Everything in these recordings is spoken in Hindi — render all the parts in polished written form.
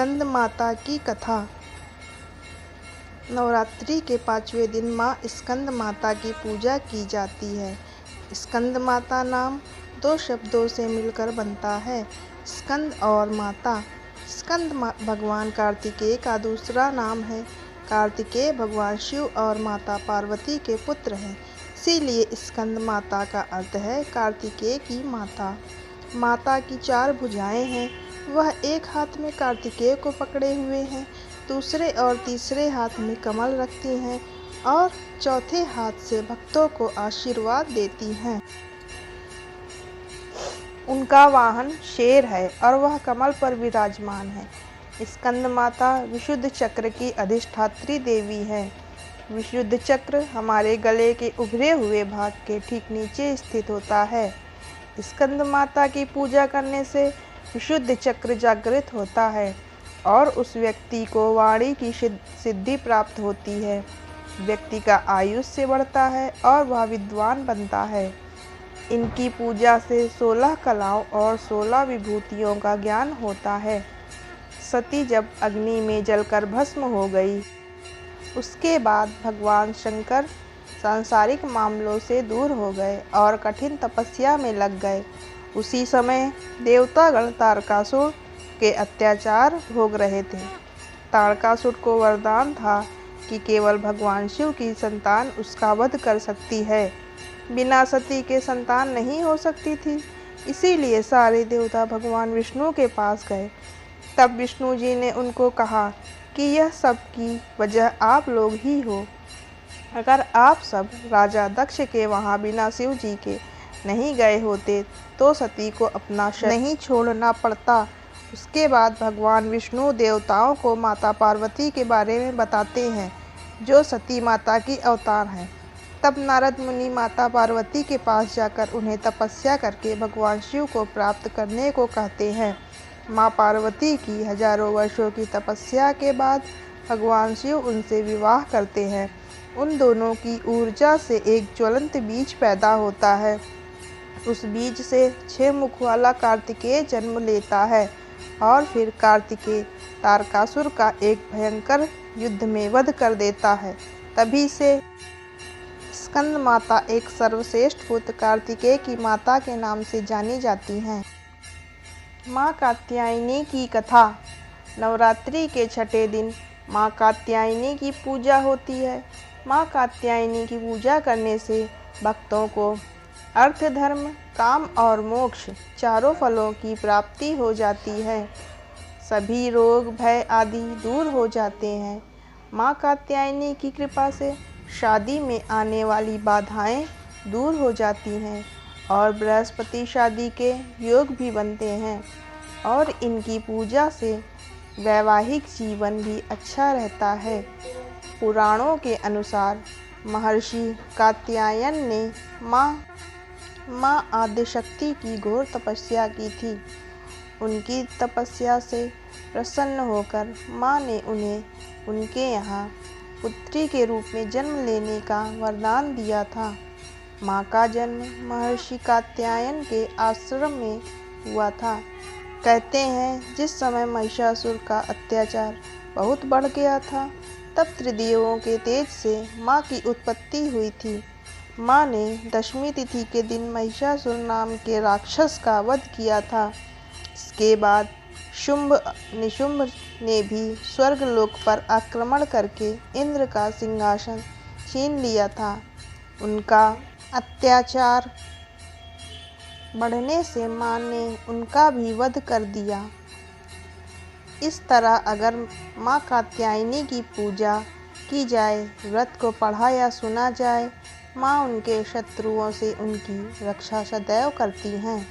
स्कंद माता की कथा। नवरात्रि के 5वें दिन माँ स्कंद माता की पूजा की जाती है। स्कंद माता नाम 2 शब्दों से मिलकर बनता है, स्कंद और माता। स्कंद भगवान कार्तिकेय का दूसरा नाम है। कार्तिकेय भगवान शिव और माता पार्वती के पुत्र हैं, इसीलिए स्कंद माता का अर्थ है कार्तिकेय की माता। माता की 4 भुजाएं हैं। वह एक हाथ में कार्तिकेय को पकड़े हुए हैं, दूसरे और तीसरे हाथ में कमल रखती हैं और चौथे हाथ से भक्तों को आशीर्वाद देती हैं। उनका वाहन शेर है और वह कमल पर विराजमान है। स्कंद माता विशुद्ध चक्र की अधिष्ठात्री देवी है। विशुद्ध चक्र हमारे गले के उभरे हुए भाग के ठीक नीचे स्थित होता है। स्कंद माता की पूजा करने से विशुद्ध चक्र जागृत होता है और उस व्यक्ति को वाणी की सिद्धि प्राप्त होती है। व्यक्ति का आयुष्य बढ़ता है और वह विद्वान बनता है। इनकी पूजा से 16 कलाओं और 16 विभूतियों का ज्ञान होता है। सती जब अग्नि में जलकर भस्म हो गई, उसके बाद भगवान शंकर सांसारिक मामलों से दूर हो गए और कठिन तपस्या में लग गए। उसी समय देवतागण तारकासुर के अत्याचार भोग रहे थे। तारकासुर को वरदान था कि केवल भगवान शिव की संतान उसका वध कर सकती है, बिना सती के संतान नहीं हो सकती थी। इसीलिए सारे देवता भगवान विष्णु के पास गए। तब विष्णु जी ने उनको कहा कि यह सब की वजह आप लोग ही हो। अगर आप सब राजा दक्ष के वहाँ बिना शिव जी के नहीं गए होते तो सती को अपना शरीर नहीं छोड़ना पड़ता। उसके बाद भगवान विष्णु देवताओं को माता पार्वती के बारे में बताते हैं, जो सती माता की अवतार हैं। तब नारद मुनि माता पार्वती के पास जाकर उन्हें तपस्या करके भगवान शिव को प्राप्त करने को कहते हैं। माँ पार्वती की हजारों वर्षों की तपस्या के बाद भगवान शिव उनसे विवाह करते हैं। उन दोनों की ऊर्जा से एक ज्वलंत बीज पैदा होता है। उस बीज से 6 मुख वाला कार्तिकेय जन्म लेता है और फिर कार्तिकेय तारकासुर का एक भयंकर युद्ध में वध कर देता है। तभी से स्कंद माता एक सर्वश्रेष्ठ पुत्र कार्तिकेय की माता के नाम से जानी जाती हैं। माँ कात्यायनी की कथा। नवरात्रि के 6ठे दिन माँ कात्यायनी की पूजा होती है। माँ कात्यायनी की पूजा करने से भक्तों को अर्थ, धर्म, काम और मोक्ष चारों फलों की प्राप्ति हो जाती है। सभी रोग भय आदि दूर हो जाते हैं। माँ कात्यायनी की कृपा से शादी में आने वाली बाधाएं दूर हो जाती हैं और बृहस्पति शादी के योग भी बनते हैं और इनकी पूजा से वैवाहिक जीवन भी अच्छा रहता है। पुराणों के अनुसार महर्षि कात्यायन ने माँ आदिशक्ति की घोर तपस्या की थी। उनकी तपस्या से प्रसन्न होकर माँ ने उन्हें उनके यहाँ पुत्री के रूप में जन्म लेने का वरदान दिया था। माँ का जन्म महर्षि कात्यायन के आश्रम में हुआ था। कहते हैं जिस समय महिषासुर का अत्याचार बहुत बढ़ गया था, तब त्रिदेवों के तेज से माँ की उत्पत्ति हुई थी। माँ ने 10वीं तिथि के दिन महिषासुर नाम के राक्षस का वध किया था। इसके बाद शुंभ निशुंभ ने भी स्वर्गलोक पर आक्रमण करके इंद्र का सिंहासन छीन लिया था। उनका अत्याचार बढ़ने से माँ ने उनका भी वध कर दिया। इस तरह अगर माँ कात्यायनी की पूजा की जाए, व्रत को पढ़ा या सुना जाए, माँ उनके शत्रुओं से उनकी रक्षा सदैव करती हैं।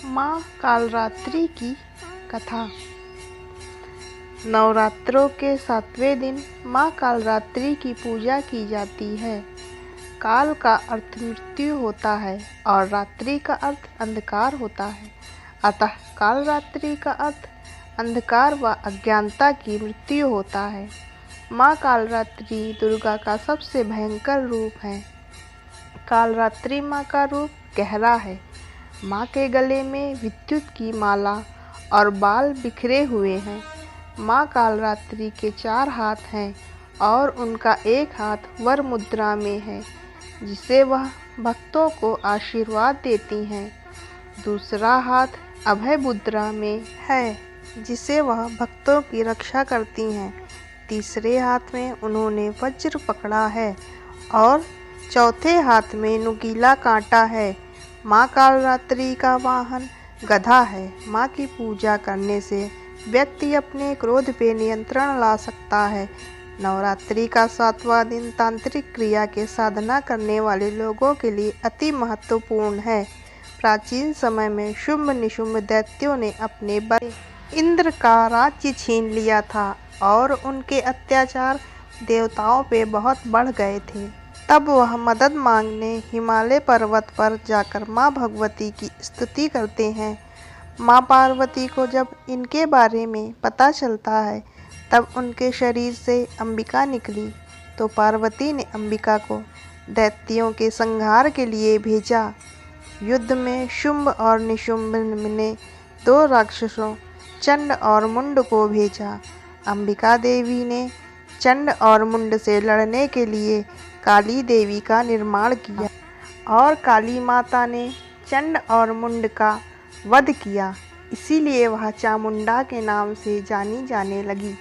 माँ कालरात्रि की कथा। नवरात्रों के 7वें दिन माँ कालरात्रि की पूजा की जाती है। काल का अर्थ मृत्यु होता है और रात्रि का अर्थ अंधकार होता है। अतः कालरात्रि का अर्थ अंधकार व अज्ञानता की मृत्यु होता है। माँ कालरात्रि दुर्गा का सबसे भयंकर रूप है। कालरात्रि माँ का रूप गहरा है। माँ के गले में विद्युत की माला और बाल बिखरे हुए हैं। माँ कालरात्रि के 4 हाथ हैं और उनका एक हाथ वर मुद्रा में है, जिसे वह भक्तों को आशीर्वाद देती हैं। दूसरा हाथ अभय मुद्रा में है, जिसे वह भक्तों की रक्षा करती हैं। तीसरे हाथ में उन्होंने वज्र पकड़ा है और चौथे हाथ में नुकीला कांटा है। माँ कालरात्रि का वाहन गधा है। माँ की पूजा करने से व्यक्ति अपने क्रोध पे नियंत्रण ला सकता है। नवरात्रि का 7वां दिन तांत्रिक क्रिया के साधना करने वाले लोगों के लिए अति महत्वपूर्ण है। प्राचीन समय में शुंभ निशुंभ दैत्यों ने अपने बड़े इंद्र का राज्य छीन लिया था और उनके अत्याचार देवताओं पे बहुत बढ़ गए थे। तब वह मदद मांगने हिमालय पर्वत पर जाकर माँ भगवती की स्तुति करते हैं। माँ पार्वती को जब इनके बारे में पता चलता है, तब उनके शरीर से अंबिका निकली, तो पार्वती ने अंबिका को दैत्यों के संहार के लिए भेजा। युद्ध में शुंभ और निशुंभ ने 2 राक्षसों चंड और मुंड को भेजा। अंबिका देवी ने चंड और मुंड से लड़ने के लिए काली देवी का निर्माण किया और काली माता ने चंड और मुंड का वध किया, इसीलिए वह चामुंडा के नाम से जानी जाने लगी।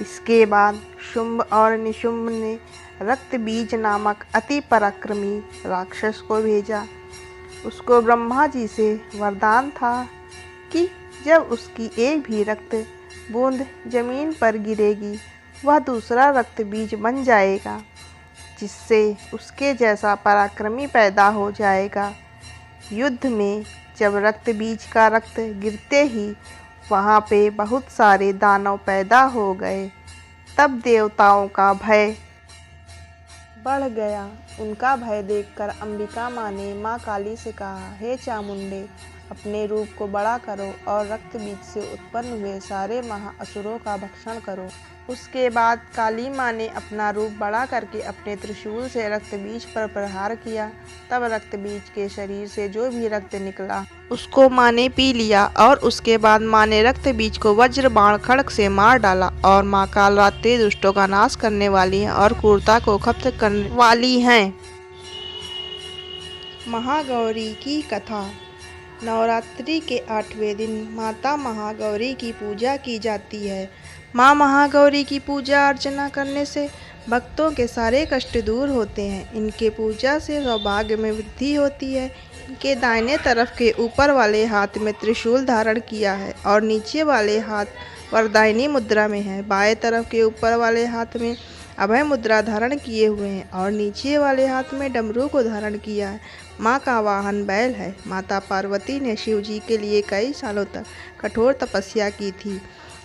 इसके बाद शुंभ और निशुंभ ने रक्तबीज नामक अति पराक्रमी राक्षस को भेजा। उसको ब्रह्मा जी से वरदान था कि जब उसकी एक भी रक्त बूंद जमीन पर गिरेगी, वह दूसरा रक्त बीज बन जाएगा, जिससे उसके जैसा पराक्रमी पैदा हो जाएगा। युद्ध में जब रक्त बीज का रक्त गिरते ही वहाँ पे बहुत सारे दानव पैदा हो गए। तब देवताओं का भय बढ़ गया। उनका भय देखकर अंबिका माँ ने माँ काली से कहा, हे चामुंडे, अपने रूप को बड़ा करो और रक्त बीज से उत्पन्न हुए सारे महाअसुरों का भक्षण करो। उसके बाद काली माँ ने अपना रूप बड़ा करके अपने त्रिशूल से रक्त बीज पर प्रहार किया। तब रक्त बीज के शरीर से जो भी रक्त निकला उसको माँ ने पी लिया और उसके बाद माँ ने रक्त बीज को वज्र बाण खड्ग से मार डाला। और माँ कालरात्रि दुष्टों का नाश करने वाली है और क्रूरता को खत्म करने वाली हैं। महागौरी की कथा। नवरात्रि के 8वें दिन माता महागौरी की पूजा की जाती है। माँ महागौरी की पूजा अर्चना करने से भक्तों के सारे कष्ट दूर होते हैं। इनके पूजा से सौभाग्य में वृद्धि होती है। इनके दाहिने तरफ के ऊपर वाले हाथ में त्रिशूल धारण किया है और नीचे वाले हाथ वरदायिनी मुद्रा में है। बाएं तरफ के ऊपर वाले हाथ में अभय मुद्रा धारण किए हुए हैं और नीचे वाले हाथ में डमरू को धारण किया है। माँ का वाहन बैल है। माता पार्वती ने शिव जी के लिए कई सालों तक कठोर तपस्या की थी।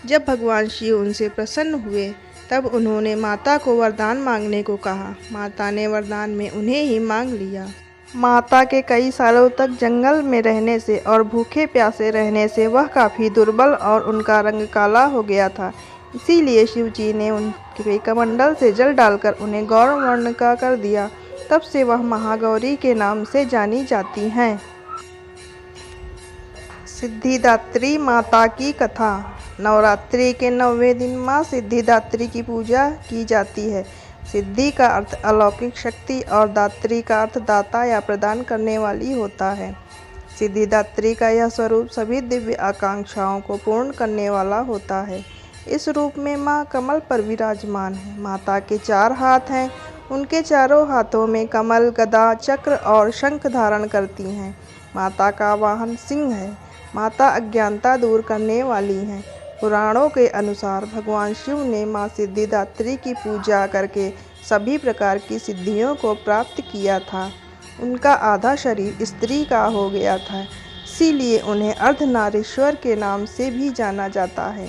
जब भगवान शिव उनसे प्रसन्न हुए, तब उन्होंने माता को वरदान मांगने को कहा। माता ने वरदान में उन्हें ही मांग लिया। माता के कई सालों तक जंगल में रहने से और भूखे प्यासे रहने से वह काफ़ी दुर्बल और उनका रंग काला हो गया था। इसीलिए शिव जी ने उनके कमंडल से जल डालकर उन्हें गौर वर्ण का कर दिया। तब से वह महागौरी के नाम से जानी जाती हैं। सिद्धिदात्री माता की कथा। नवरात्रि के 9वें दिन माँ सिद्धिदात्री की पूजा की जाती है। सिद्धि का अर्थ अलौकिक शक्ति और दात्री का अर्थ दाता या प्रदान करने वाली होता है। सिद्धिदात्री का यह स्वरूप सभी दिव्य आकांक्षाओं को पूर्ण करने वाला होता है। इस रूप में माँ कमल पर विराजमान है। माता के 4 हाथ हैं। उनके चारों हाथों में कमल, गदा, चक्र और शंख धारण करती हैं। माता का वाहन सिंह है। माता अज्ञानता दूर करने वाली हैं। पुराणों के अनुसार भगवान शिव ने माँ सिद्धिदात्री की पूजा करके सभी प्रकार की सिद्धियों को प्राप्त किया था। उनका आधा शरीर स्त्री का हो गया था, इसीलिए उन्हें अर्धनारीश्वर के नाम से भी जाना जाता है।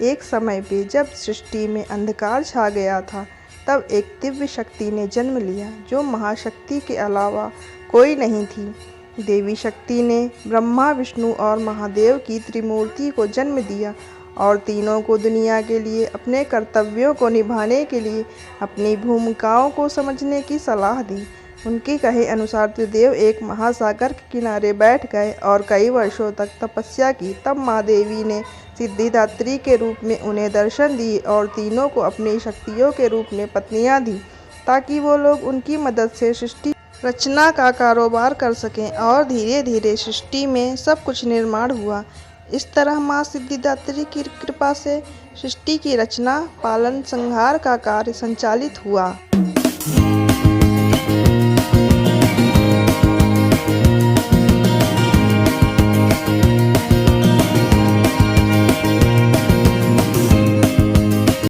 एक समय पे जब सृष्टि में अंधकार छा गया था, तब एक दिव्य शक्ति ने जन्म लिया, जो महाशक्ति के अलावा कोई नहीं थी। देवी शक्ति ने ब्रह्मा, विष्णु और महादेव की त्रिमूर्ति को जन्म दिया और तीनों को दुनिया के लिए अपने कर्तव्यों को निभाने के लिए अपनी भूमिकाओं को समझने की सलाह दी। उनके कहे अनुसार त्रिदेव एक महासागर के किनारे बैठ गए और कई वर्षों तक तपस्या की। तब माँ देवी ने सिद्धिदात्री के रूप में उन्हें दर्शन दिए और तीनों को अपनी शक्तियों के रूप में पत्नियां दी, ताकि वो लोग उनकी मदद से सृष्टि रचना का कारोबार कर सकें। और धीरे धीरे सृष्टि में सब कुछ निर्माण हुआ। इस तरह माँ सिद्धिदात्री की कृपा से सृष्टि की रचना, पालन, संहार का कार्य संचालित हुआ।